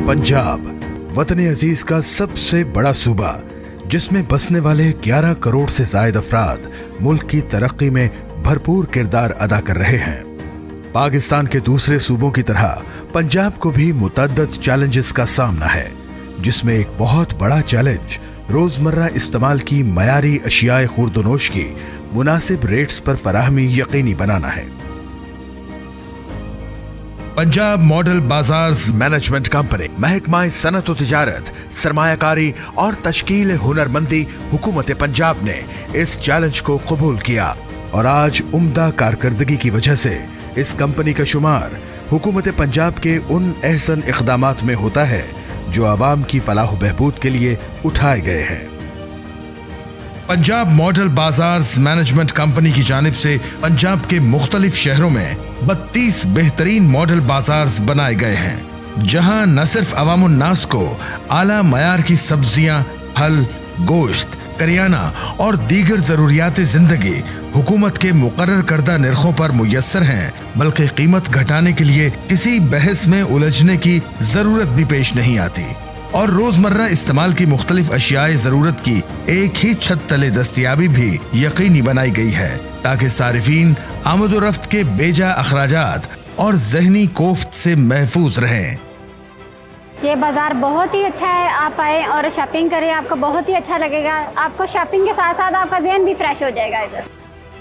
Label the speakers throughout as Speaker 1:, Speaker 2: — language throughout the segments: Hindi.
Speaker 1: पंजाब वतन अजीज का सबसे बड़ा सूबा, जिसमें बसने वाले 11 करोड़ से ज्यादा अफराद मुल्क की तरक्की में भरपूर किरदार अदा कर रहे हैं। पाकिस्तान के दूसरे सूबों की तरह पंजाब को भी मुतअद्दिद चैलेंजेस का सामना है, जिसमें एक बहुत बड़ा चैलेंज रोजमर्रा इस्तेमाल की मयारी अशियाए खुर्दनोश की मुनासिब रेट्स पर फराहमी यकीनी बनाना है। Punjab model bazaars management company महकमा सनत व तिजारत, सरमायाकारी और तश्कील हुनरमंदी हुकूमत पंजाब ने इस चैलेंज को कबूल किया और आज उम्दा कारकर्दगी की वजह से इस कंपनी का शुमार हुकूमत पंजाब के उन अहसन इक़दामात में होता है जो आवाम की फलाह बहबूद के लिए उठाए गए हैं। Punjab model bazaars management company की जानिब से पंजाब के मुख्तलिफ शहरों में 32 बेहतरीन मॉडल बाजार्स बनाए गए हैं, जहां न सिर्फ अवामुन नास को आला मयार की सब्जियां, फल, गोश्त, करियाना और दीगर जरूरियात जिंदगी हुकूमत के मुकर्रर करदा निर्खों पर मुयस्सर हैं, बल्कि कीमत घटाने के लिए किसी बहस में उलझने की जरूरत भी पेश नहीं आती और रोजमर्रा इस्तेमाल की मुख्तलिफ अशियाए जरूरत की एक ही छत तले दस्तयाबी भी यकीनी बनाई गई है, ताकि सारिफीन आमदोरफ्त के बेजा अखराजात और जहनी कोफ्त से महफूज रहें।
Speaker 2: ये बाजार बहुत ही अच्छा है, आप आए और शॉपिंग करें, आपको बहुत ही अच्छा लगेगा। आपको शॉपिंग के साथ साथ आपका ज़हन भी फ्रेश हो जाएगा। इधर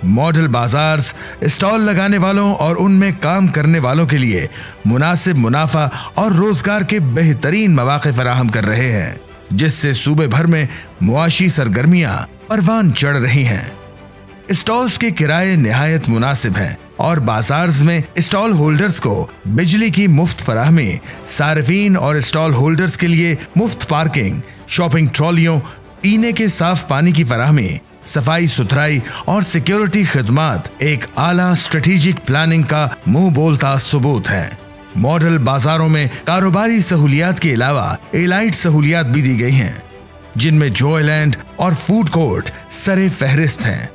Speaker 1: मॉडल बाजार्स स्टॉल लगाने वालों और उनमें काम करने वालों के लिए मुनासिब मुनाफा और रोजगार के बेहतरीन मौके फराहम कर रहे हैं, जिससे सूबे भर में मुआशी सरगर्मियां परवान चढ़ रही हैं। स्टॉल्स के किराए निहायत मुनासिब हैं और बाजार्स में स्टॉल होल्डर्स को बिजली की मुफ्त फराहमी, सार्फिन और स्टॉल होल्डर्स के लिए मुफ्त पार्किंग, शॉपिंग ट्रॉलियों, पीने के साफ पानी की फराहमी, सफाई सुथराई और सिक्योरिटी खिदमात एक आला स्ट्रेटेजिक प्लानिंग का मुंह बोलता सबूत है। मॉडल बाजारों में कारोबारी सहूलियात के अलावा एलाइट सहूलियात भी दी गई हैं, जिनमें जॉयलैंड और फूड कोर्ट सरे फहरिस्त हैं।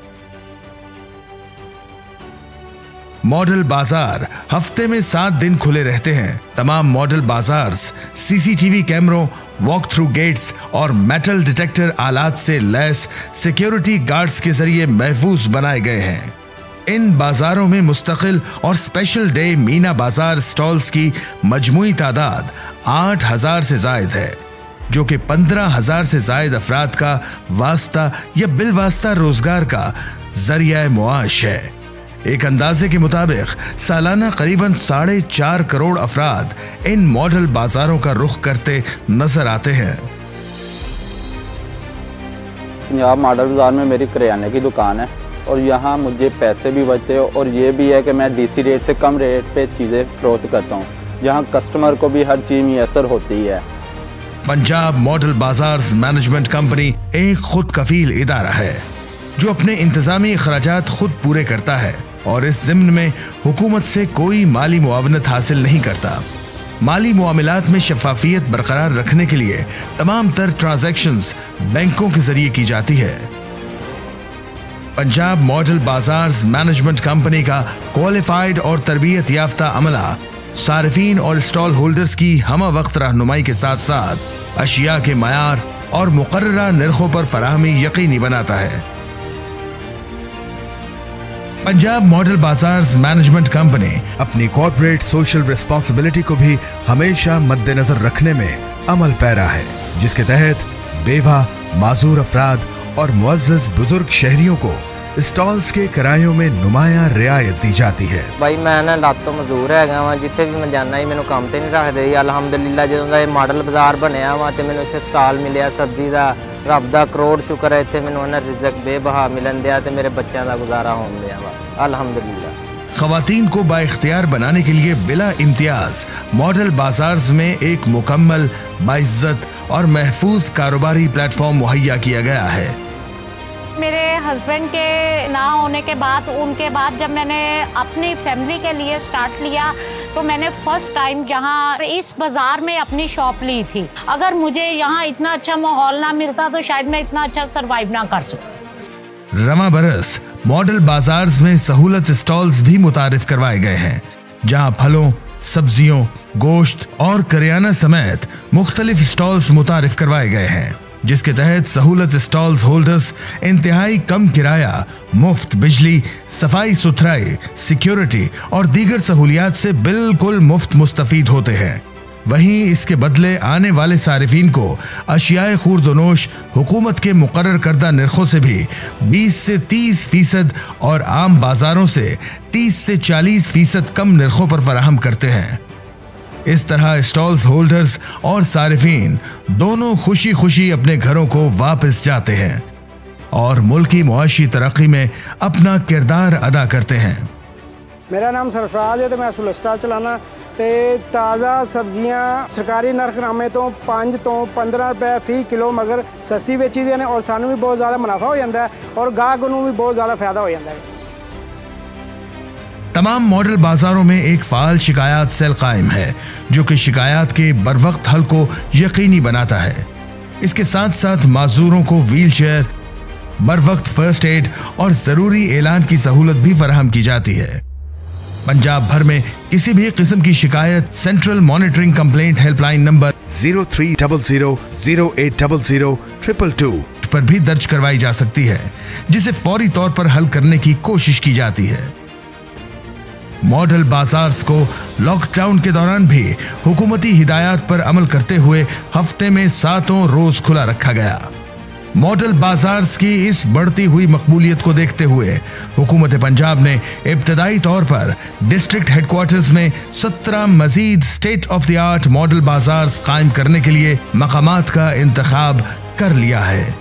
Speaker 1: मॉडल बाजार हफ्ते में 7 दिन खुले रहते हैं। तमाम मॉडल बाजार्स सीसीटीवी कैमरों, वॉक थ्रू गेट्स और मेटल डिटेक्टर आलात से लैस सिक्योरिटी गार्ड्स के जरिए महफूज बनाए गए हैं। इन बाजारों में मुस्तकिल और स्पेशल डे मीना बाजार स्टॉल्स की मजमुई तादाद 8,000 से जायद है, जो कि 15,000 से जायद अफराद का वास्ता या बिलवास्ता रोजगार का जरिया मुआश है। एक अंदाजे के मुताबिक सालाना करीबन 4.5 करोड़ अफराद इन मॉडल बाजारों का रुख करते नजर आते हैं।
Speaker 3: पंजाब मॉडल बाजार में मेरी करियाने की दुकान है और यहाँ मुझे पैसे भी बचते हैं और ये भी है कि मैं डीसी रेट से कम रेट पे चीज़ें फरोख्त करता हूँ, जहाँ कस्टमर को भी हर चीज़ मुयस्सर होती है।
Speaker 1: Punjab model bazaars management company एक खुद कफील इदारा है जो अपने इंतजामी अखराजात खुद पूरे करता है और इस ज़िम्न में हुकूमत से कोई माली मुआवनत हासिल नहीं करता। माली मुआमलात में शफाफियत बरकरार रखने के लिए तमाम तर ट्रांजैक्शंस बैंकों के जरिए की जाती है। Punjab model bazaars management company का क्वालिफाइड और तरबियत याफ्ता अमला सारिफीन और स्टॉल होल्डर्स की हमा वक्त रहनुमाई के साथ साथ अशिया के मयार और मुकर्ररा निर्खों पर फराहमी यकीनी बनाता है। Punjab model bazaars management company अपनी कॉर्पोरेट सोशल रिस्पांसिबिलिटी को भी हमेशा मद्देनजर रखने में अमल पैरा है, जिसके तहत बेवा, माजूर अफराद और मुअज़्ज़ज़ बुजुर्ग शहरियों को स्टॉल्स के किरायों में नुमाया रियायत दी जाती है।
Speaker 4: भाई मैं ना लात तो मजदूर है वा, जिथे भी मैं जाना ही मैंने काम ते नहीं रखते। अलहमदुलिल्लाह जो मॉडल बाजार बनया वा तो मैंने इत्थे स्टॉल मिले सब्जी का, रब दा करोड़ शुक्र है इत्थे मैंने रिज़्क़ बेबहा मिलन दिया तो मेरे बच्चों का गुजारा होने दिया वा अल्हम्दुलिल्लाह।
Speaker 1: ख़वातीन को बाइख्तियार बनाने के लिए बिला इम्तियाज मॉडल बाजार्स में एक मुकम्मल, बाइज्जत और महफूज कारोबारी प्लेटफॉर्म मुहैया किया गया है।
Speaker 5: मेरे हस्बैंड के ना होने के बाद उनके बाद जब मैंने अपनी फैमिली के लिए स्टार्ट लिया तो मैंने फर्स्ट टाइम जहाँ इस बाज़ार में अपनी शॉप ली थी। अगर मुझे यहाँ इतना अच्छा माहौल ना मिलता तो शायद मैं इतना अच्छा सरवाइव ना कर सकती।
Speaker 1: रवा बरस मॉडल बाजार्स में सहूलत स्टॉल्स भी मुतारिफ करवाए गए हैं, जहाँ फलों, सब्जियों, गोश्त और करियाना समेत मुख्तलिफ स्टॉल्स मुतारिफ करवाए गए हैं, जिसके तहत सहूलत स्टॉल्स होल्डर्स इंतहाई कम किराया, मुफ्त बिजली, सफाई सुथराई, सिक्योरिटी और दीगर सहूलियात से बिल्कुल मुफ्त मुस्तफीद होते हैं। वहीं इसके बदले आने वाले सारिफीन को अशियाए खुर्दनोश हुकूमत के मुकर्रर करदा निर्खों से भी 20 से 30% और आम बाजारों से 30 से 40% कम निर्खों पर फराहम करते हैं। इस तरह स्टॉल्स होल्डर्स और सारिफीन दोनों खुशी खुशी अपने घरों को वापस जाते हैं और मुल्की मुआशी तरक्की में अपना किरदार अदा करते हैं।
Speaker 6: मेरा नाम सरफराज है तो मैं सुलह स्टॉल चलाना ते ताज़ा सब्जियां सरकारी नरखनामे तो 5 तो 15 रुपए फी किलो मगर सस्ती बेची दी ने और सानू भी बहुत ज़्यादा मुनाफा हो जाता है और गाहक नूं भी बहुत ज़्यादा फायदा हो जाता है।
Speaker 1: तमाम मॉडल बाजारों में एक फाल शिकायत सेल कायम है जो कि शिकायत के बरवक्त हल को यकीनी बनाता है। इसके साथ साथ माजूरों को व्हील चेयर, बरवक्त फर्स्ट एड और जरूरी ऐलान की सहूलत भी फराहम की जाती है। पंजाब भर में किसी भी किस्म की शिकायत central monitoring complaint helpline number 0300080022 पर भी दर्ज करवाई जा सकती है, जिसे फौरी तौर पर हल करने की कोशिश की जाती है। मॉडल बाजार्स को लॉकडाउन के दौरान भी हुकूमती हिदायत पर अमल करते हुए हफ्ते में 7 रोज खुला रखा गया। मॉडल बाजार्स की इस बढ़ती हुई मकबूलियत को देखते हुए हुकूमत पंजाब ने इब्तदाई तौर पर डिस्ट्रिक्ट हेडक्वार्टर्स में 17 मजीद state of the art model bazaars कायम करने के लिए मकामात का इंतखाब कर लिया है।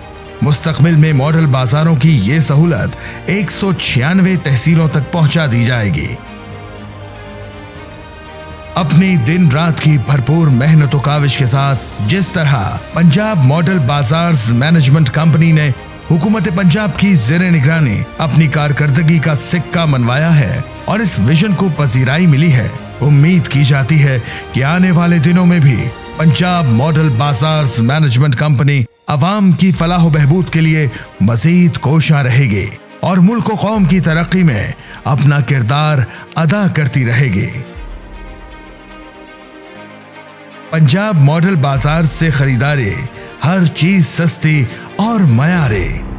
Speaker 1: मुस्तकबिल में मॉडल बाजारों की ये सहूलत 196 तहसीलों तक पहुंचा दी जाएगी। अपनी दिन रात की भरपूर मेहनत और काविश के साथ जिस तरह Punjab model bazaars management company ने हुकूमत पंजाब की ज़ेरे निगरानी अपनी कारकर्दगी का सिक्का मनवाया है और इस विजन को पजीराई मिली है, उम्मीद की जाती है कि आने वाले दिनों में भी Punjab model bazaars management company अवाम की फलाह बहबूद के लिए मजीद कोशिश रहेगी और मुल्क व कौम की तरक्की में अपना किरदार अदा करती रहेगी। पंजाब मॉडल बाजार से खरीदारी, हर चीज सस्ती और मयारी।